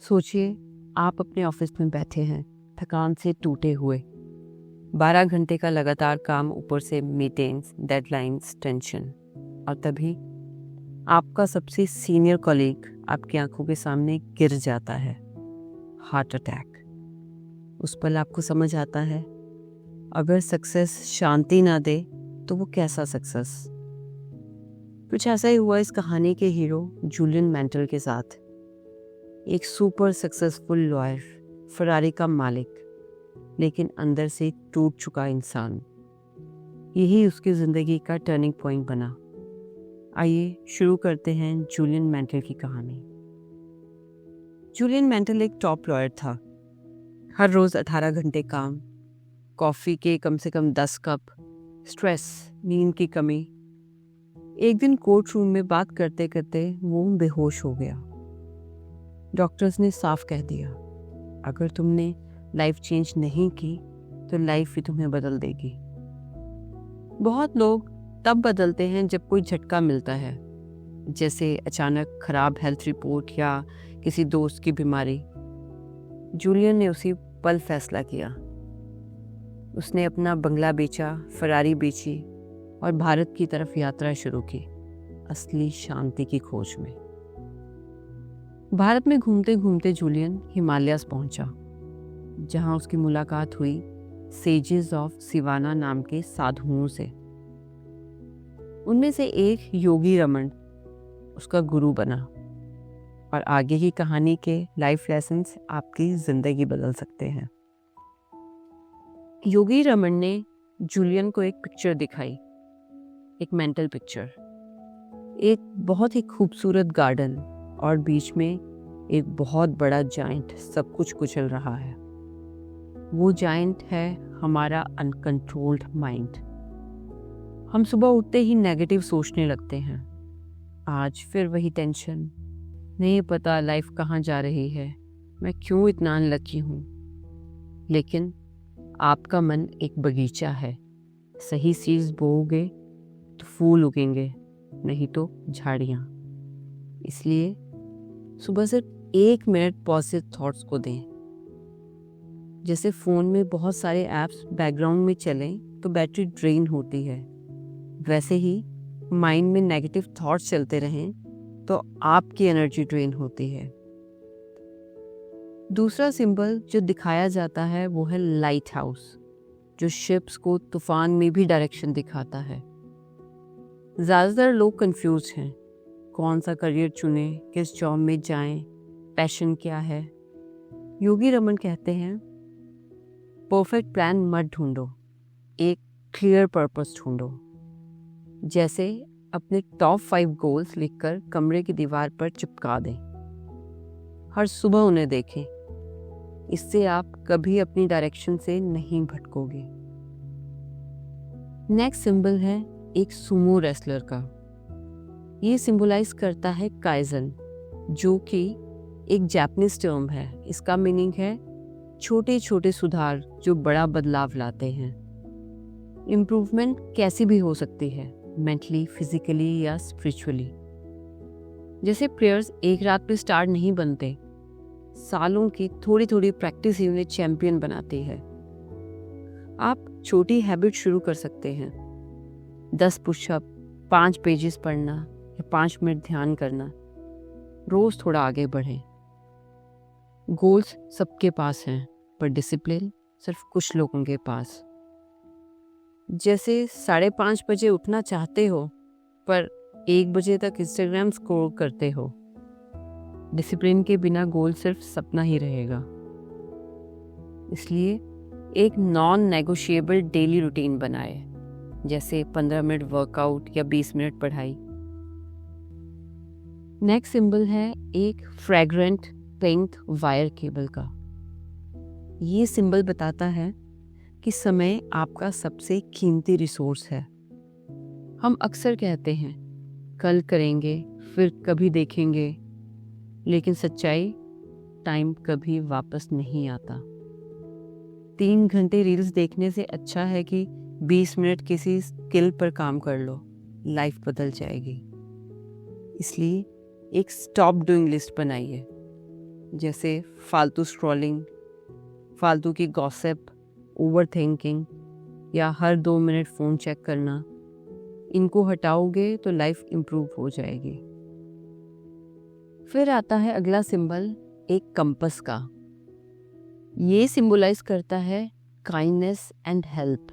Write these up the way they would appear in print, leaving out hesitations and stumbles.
सोचिए, आप अपने ऑफिस में बैठे हैं, थकान से टूटे हुए। 12 घंटे का लगातार काम, ऊपर से मीटिंग्स, डेडलाइंस, टेंशन। और तभी आपका सबसे सीनियर कॉलीग आपकी आंखों के सामने गिर जाता है, हार्ट अटैक। उस पल आपको समझ आता है, अगर सक्सेस शांति ना दे तो वो कैसा सक्सेस। कुछ ऐसा ही हुआ इस कहानी के हीरो जूलियन मैंटल के साथ। एक सुपर सक्सेसफुल लॉयर, फरारी का मालिक, लेकिन अंदर से टूट चुका इंसान। यही उसकी जिंदगी का टर्निंग पॉइंट बना। आइए शुरू करते हैं जूलियन मैंटल की कहानी। जूलियन मैंटल एक टॉप लॉयर था। हर रोज 18 घंटे काम, कॉफी के कम से कम 10 कप, स्ट्रेस, नींद की कमी। एक दिन कोर्ट रूम में बात करते करते वो बेहोश हो गया। डॉक्टर्स ने साफ कह दिया, अगर तुमने लाइफ चेंज नहीं की तो लाइफ ही तुम्हें बदल देगी। बहुत लोग तब बदलते हैं जब कोई झटका मिलता है, जैसे अचानक खराब हेल्थ रिपोर्ट या किसी दोस्त की बीमारी। जूलियन ने उसी पल फैसला किया। उसने अपना बंगला बेचा, फरारी बेची और भारत की तरफ यात्रा शुरू की, असली शांति की खोज में। भारत में घूमते घूमते जूलियन हिमालयास पहुंचा, जहां उसकी मुलाकात हुई सेजेस ऑफ सिवाना नाम के साधुओं से। उनमें से एक योगी रमन उसका गुरु बना। और आगे की कहानी के लाइफ लेसन्स आपकी जिंदगी बदल सकते हैं। योगी रमन ने जूलियन को एक पिक्चर दिखाई, एक मेंटल पिक्चर। एक बहुत ही खूबसूरत गार्डन और बीच में एक बहुत बड़ा जायंट सब कुछ कुचल रहा है। वो जायंट है हमारा अनकंट्रोल्ड माइंड। हम सुबह उठते ही नेगेटिव सोचने लगते हैं। आज फिर वही टेंशन, नहीं पता लाइफ कहाँ जा रही है, मैं क्यों इतना अनलकी हूँ। लेकिन आपका मन एक बगीचा है। सही सीड्स बोओगे तो फूल उगेंगे, नहीं तो झाड़ियाँ। इसलिए सुबह सिर्फ 1 मिनट पॉजिटिव थॉट्स को दें। जैसे फ़ोन में बहुत सारे ऐप्स बैकग्राउंड में चलें तो बैटरी ड्रेन होती है, वैसे ही माइंड में नेगेटिव थॉट्स चलते रहें तो आपकी एनर्जी ड्रेन होती है। दूसरा सिंबल जो दिखाया जाता है वो है लाइट हाउस, जो शिप्स को तूफान में भी डायरेक्शन दिखाता है। ज़्यादातर लोग कंफ्यूज हैं, कौन सा करियर चुने, किस जॉब में जाएं, पैशन क्या है। योगी रमन कहते हैं, परफेक्ट प्लान मत ढूंढो, एक क्लियर पर्पस ढूंढो। जैसे अपने टॉप 5 गोल्स लिखकर कमरे की दीवार पर चिपका दें। हर सुबह उन्हें देखें। इससे आप कभी अपनी डायरेक्शन से नहीं भटकोगे। नेक्स्ट सिंबल है एक सुमो रेसलर का। ये सिंबलाइज करता है काइजन, जो कि एक जापानीज टर्म है। इसका मीनिंग है छोटे छोटे सुधार जो बड़ा बदलाव लाते हैं। इम्प्रूवमेंट कैसी भी हो सकती है, मेंटली, फिजिकली या स्पिरिचुअली। जैसे प्रेयर्स एक रात में स्टार नहीं बनते, सालों की थोड़ी थोड़ी प्रैक्टिस ही उन्हें चैंपियन बनाती है। आप छोटी हैबिट शुरू कर सकते हैं, 10 पुशअप, 5 पेजेस पढ़ना या 5 मिनट ध्यान करना। रोज थोड़ा आगे बढ़ें। गोल्स सबके पास हैं, पर डिसिप्लिन सिर्फ कुछ लोगों के पास। जैसे 5:30 बजे उठना चाहते हो, पर 1 बजे तक इंस्टाग्राम स्क्रॉल करते हो। डिसिप्लिन के बिना गोल सिर्फ सपना ही रहेगा। इसलिए एक नॉन नेगोशिएबल डेली रूटीन बनाए, जैसे 15 मिनट वर्कआउट या 20 मिनट पढ़ाई। नेक्स्ट सिंबल है एक फ्रैग्रेंट पिंक वायर केबल का। ये सिंबल बताता है कि समय आपका सबसे कीमती रिसोर्स है। हम अक्सर कहते हैं कल करेंगे, फिर कभी देखेंगे, लेकिन सच्चाई, टाइम कभी वापस नहीं आता। 3 घंटे रील्स देखने से अच्छा है कि 20 मिनट किसी स्किल पर काम कर लो, लाइफ बदल जाएगी। इसलिए एक स्टॉप डूइंग लिस्ट बनाइए। जैसे फालतू स्क्रॉलिंग, फालतू की गॉसिप, ओवर थिंकिंग या हर 2 मिनट फ़ोन चेक करना, इनको हटाओगे तो लाइफ इम्प्रूव हो जाएगी। फिर आता है अगला सिंबल, एक कंपस का। ये सिंबलाइज करता है काइंडनेस एंड हेल्प।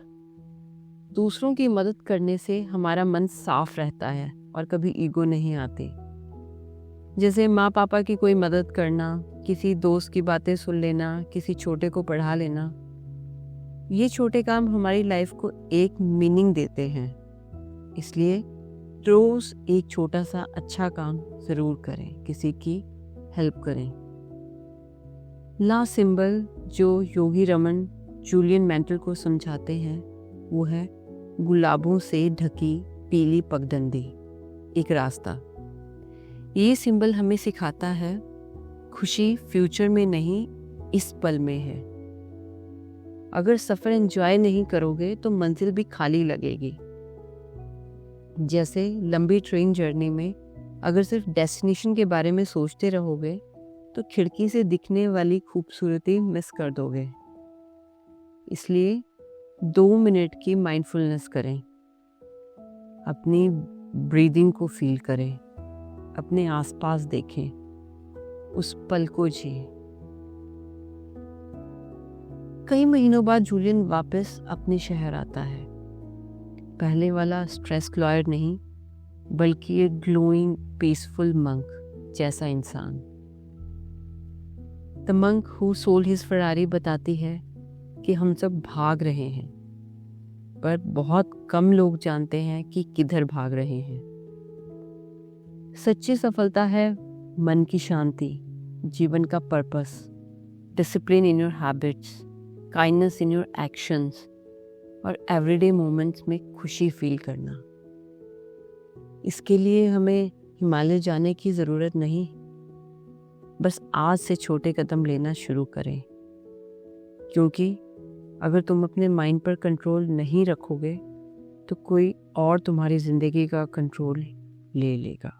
दूसरों की मदद करने से हमारा मन साफ रहता है और कभी ईगो नहीं आती। जैसे माँ पापा की कोई मदद करना, किसी दोस्त की बातें सुन लेना, किसी छोटे को पढ़ा लेना, ये छोटे काम हमारी लाइफ को एक मीनिंग देते हैं। इसलिए रोज एक छोटा सा अच्छा काम जरूर करें, किसी की हेल्प करें। लास्ट सिंबल जो योगी रमन जूलियन मेंटल को समझाते हैं वो है गुलाबों से ढकी पीली पगडंडी, एक रास्ता। ये सिंबल हमें सिखाता है खुशी फ्यूचर में नहीं, इस पल में है। अगर सफ़र एंजॉय नहीं करोगे तो मंजिल भी खाली लगेगी। जैसे लंबी ट्रेन जर्नी में अगर सिर्फ डेस्टिनेशन के बारे में सोचते रहोगे तो खिड़की से दिखने वाली खूबसूरती मिस कर दोगे। इसलिए 2 मिनट की माइंडफुलनेस करें, अपनी ब्रीदिंग को फील करें, अपने आसपास देखें, उस पल को जिए। कई महीनों बाद जूलियन वापस अपने शहर आता है। पहले वाला स्ट्रेस लॉयर नहीं, बल्कि एक ग्लोइंग पीसफुल मंक जैसा इंसान। The monk who sold his Ferrari बताती है कि हम सब भाग रहे हैं, पर बहुत कम लोग जानते हैं कि किधर भाग रहे हैं। सच्ची सफलता है मन की शांति, जीवन का purpose, discipline in your habits, kindness in your actions और एवरीडे मोमेंट्स में खुशी फील करना। इसके लिए हमें हिमालय जाने की ज़रूरत नहीं, बस आज से छोटे कदम लेना शुरू करें। क्योंकि अगर तुम अपने माइंड पर कंट्रोल नहीं रखोगे तो कोई और तुम्हारी ज़िंदगी का कंट्रोल ले लेगा।